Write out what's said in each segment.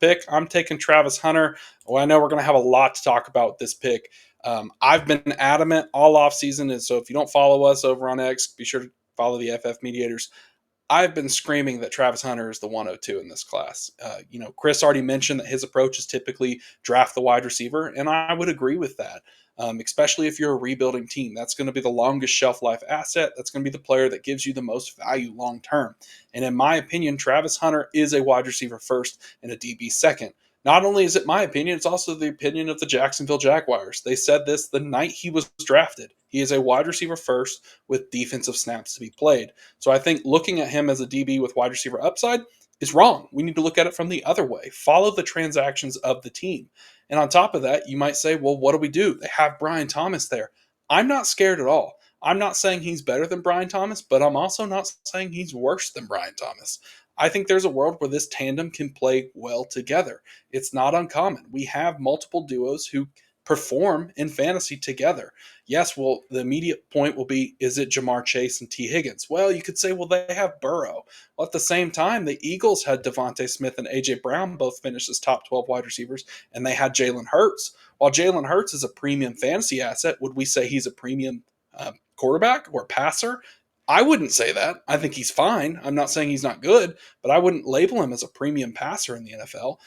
pick. I'm taking Travis Hunter. Well, I know we're going to have a lot to talk about with this pick. I've been adamant all offseason, and so if you don't follow us over on X, be sure to follow the FF Mediators. I've been screaming that Travis Hunter is the 102 in this class. Chris already mentioned that his approach is typically draft the wide receiver, and I would agree with that. Especially if you're a rebuilding team, that's going to be the longest shelf life asset. That's going to be the player that gives you the most value long term. And in my opinion, Travis Hunter is a wide receiver first and a DB second. Not only is it my opinion, it's also the opinion of the Jacksonville Jaguars. They said this the night he was drafted. He is a wide receiver first with defensive snaps to be played. So I think looking at him as a DB with wide receiver upside is wrong. We need to look at it from the other way. Follow the transactions of the team. And on top of that, you might say, well, what do? They have Brian Thomas there. I'm not scared at all. I'm not saying he's better than Brian Thomas, but I'm also not saying he's worse than Brian Thomas. I think there's a world where this tandem can play well together. It's not uncommon. We have multiple duos who perform in fantasy together. Yes, well, the immediate point will be, is it Jamar Chase and T. Higgins? Well, you could say, well, they have Burrow. Well, at the same time, the Eagles had Devontae Smith and A.J. Brown both finished as top 12 wide receivers, and they had Jalen Hurts. While Jalen Hurts is a premium fantasy asset, would we say he's a premium quarterback or passer? I wouldn't say that. I think he's fine. I'm not saying he's not good, but I wouldn't label him as a premium passer in the NFL.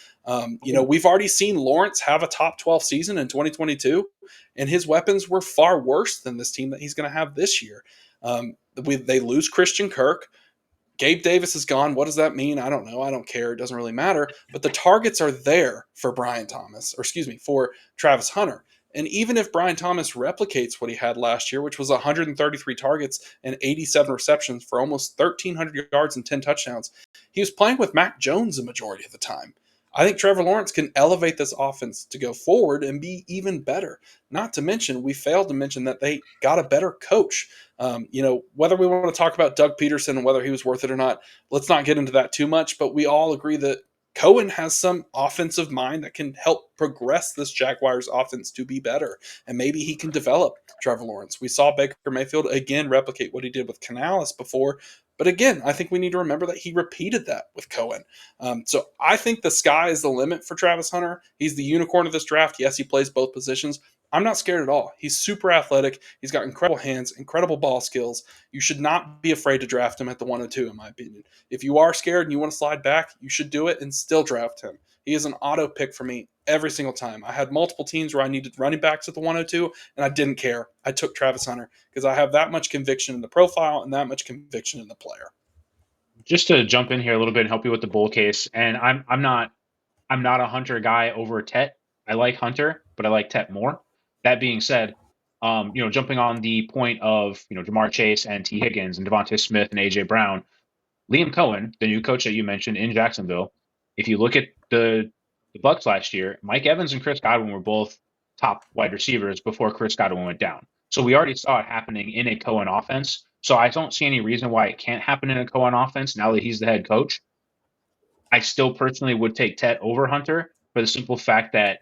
We've already seen Lawrence have a top 12 season in 2022, and his weapons were far worse than this team that he's going to have this year. They lose Christian Kirk. Gabe Davis is gone. What does that mean? I don't know. I don't care. It doesn't really matter. But the targets are there for for Travis Hunter. And even if Brian Thomas replicates what he had last year, which was 133 targets and 87 receptions for almost 1,300 yards and 10 touchdowns, he was playing with Mac Jones the majority of the time. I think Trevor Lawrence can elevate this offense to go forward and be even better. Not to mention, we failed to mention that they got a better coach. Whether we want to talk about Doug Peterson and whether he was worth it or not, let's not get into that too much, but we all agree that Cohen has some offensive mind that can help progress this Jaguars offense to be better. And maybe he can develop Trevor Lawrence. We saw Baker Mayfield again replicate what he did with Canales before. But again, I think we need to remember that he repeated that with Cohen. So I think the sky is the limit for Travis Hunter. He's the unicorn of this draft. Yes, he plays both positions. I'm not scared at all. He's super athletic. He's got incredible hands, incredible ball skills. You should not be afraid to draft him at the 102, in my opinion. If you are scared and you want to slide back, you should do it and still draft him. He is an auto pick for me every single time. I had multiple teams where I needed running backs at the 102, and I didn't care. I took Travis Hunter because I have that much conviction in the profile and that much conviction in the player. Just to jump in here a little bit and help you with the bull case, and I'm not a Hunter guy over Tet. I like Hunter, but I like Tet more. That being said, jumping on the point of Jamar Chase and T. Higgins and Devontae Smith and A.J. Brown, Liam Cohen, the new coach that you mentioned in Jacksonville, if you look at the Bucs last year, Mike Evans and Chris Godwin were both top wide receivers before Chris Godwin went down. So we already saw it happening in a Cohen offense. So I don't see any reason why it can't happen in a Cohen offense now that he's the head coach. I still personally would take Tet over Hunter for the simple fact that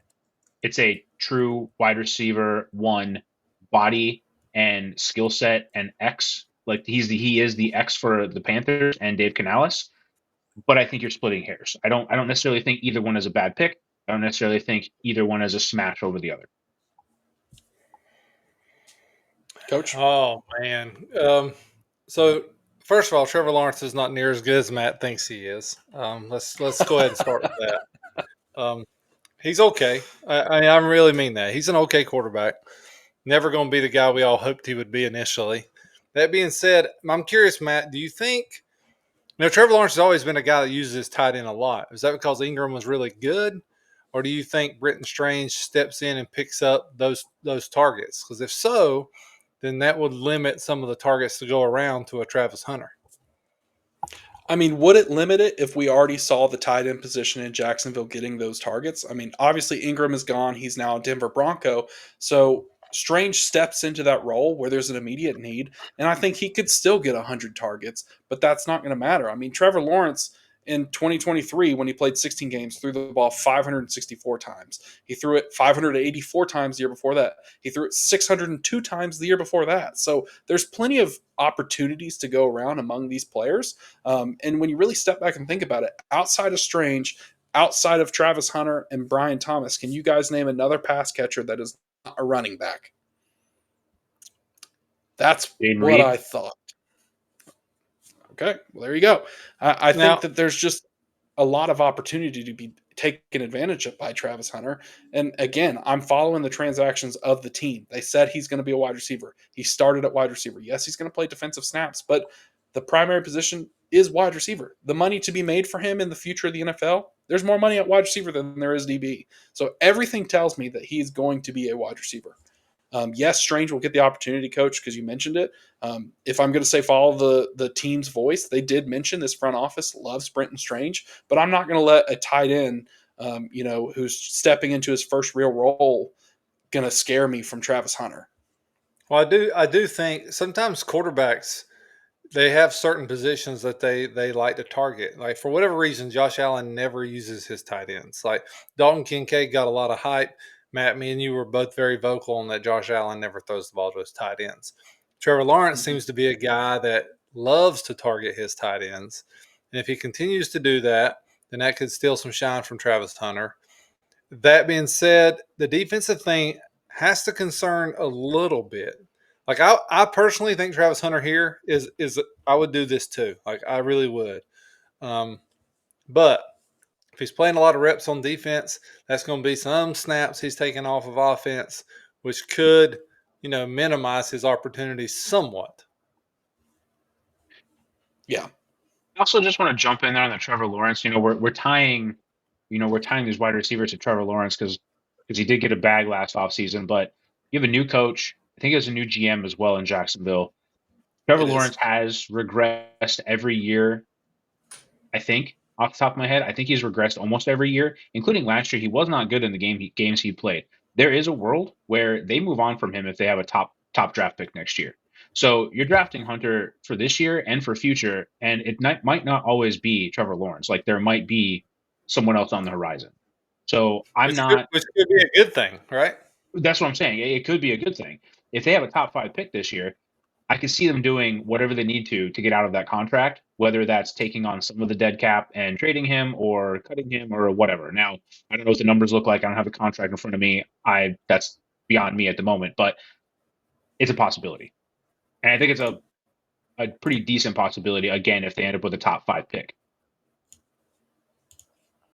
it's a true wide receiver one body and skill set and X. Like he is the X for the Panthers and Dave Canales. But I think you're splitting hairs. I don't necessarily think either one is a bad pick. I don't necessarily think either one is a smash over the other. Coach? Oh man. So first of all, Trevor Lawrence is not near as good as Matt thinks he is. Let's go ahead and start with that. He's okay. I really mean that. He's an okay quarterback. Never going to be the guy we all hoped he would be initially. That being said, I'm curious, Matt, do you think Trevor Lawrence has always been a guy that uses his tight end a lot. Is that because Ingram was really good? Or do you think Britton Strange steps in and picks up those targets? Because if so, then that would limit some of the targets to go around to a Travis Hunter. I mean, would it limit it if we already saw the tight end position in Jacksonville getting those targets? I mean, obviously Ingram is gone. He's now a Denver Bronco. So Strange steps into that role where there's an immediate need, and I think he could still get 100 targets, but that's not going to matter. I mean, Trevor Lawrence in 2023, when he played 16 games, threw the ball 564 times. He threw it 584 times the year before that. He threw it 602 times the year before that. So there's plenty of opportunities to go around among these players. And when you really step back and think about it, outside of Strange, outside of Travis Hunter and Brian Thomas, can you guys name another pass catcher that is not a running back? That's Jaden what Reed. I thought. Okay, well, there you go. I Now- think that there's just a lot of opportunity to be taken advantage of by Travis Hunter. And again, I'm following the transactions of the team. They said he's going to be a wide receiver. He started at wide receiver. Yes, he's going to play defensive snaps, but the primary position is wide receiver. The money to be made for him in the future of the NFL, there's more money at wide receiver than there is DB. So everything tells me that he's going to be a wide receiver. Yes, Strange will get the opportunity, Coach, because you mentioned it. If I'm going to say follow the team's voice, they did mention this front office loves Brenton Strange, but I'm not going to let a tight end, who's stepping into his first real role, going to scare me from Travis Hunter. Well, I do think sometimes quarterbacks, they have certain positions that they like to target. Like for whatever reason, Josh Allen never uses his tight ends. Like Dalton Kincaid got a lot of hype. Matt, me and you were both very vocal on that Josh Allen never throws the ball to his tight ends. Trevor Lawrence seems to be a guy that loves to target his tight ends. And if he continues to do that, then that could steal some shine from Travis Hunter. That being said, the defensive thing has to concern a little bit. Like I personally think Travis Hunter here is I would do this too. Like I really would. But if he's playing a lot of reps on defense, that's going to be some snaps he's taking off of offense, which could, minimize his opportunities somewhat. Yeah. I also just want to jump in there on the Trevor Lawrence. We're tying these wide receivers to Trevor Lawrence because he did get a bag last offseason, but you have a new coach. I think he has a new GM as well in Jacksonville. Trevor Lawrence has regressed every year. I think off the top of my head, I think he's regressed almost every year, including last year. He was not good in the games he played. There is a world where they move on from him if they have a top draft pick next year. So you're drafting Hunter for this year and for future, and it might not always be Trevor Lawrence. Like there might be someone else on the horizon. So Which could be a good thing, right? That's what I'm saying. It could be a good thing if they have a top 5 pick this year. I can see them doing whatever they need to get out of that contract, whether that's taking on some of the dead cap and trading him or cutting him or whatever. Now, I don't know what the numbers look like. I don't have the contract in front of me. That's beyond me at the moment, but it's a possibility. And I think it's a pretty decent possibility, again, if they end up with a top 5 pick.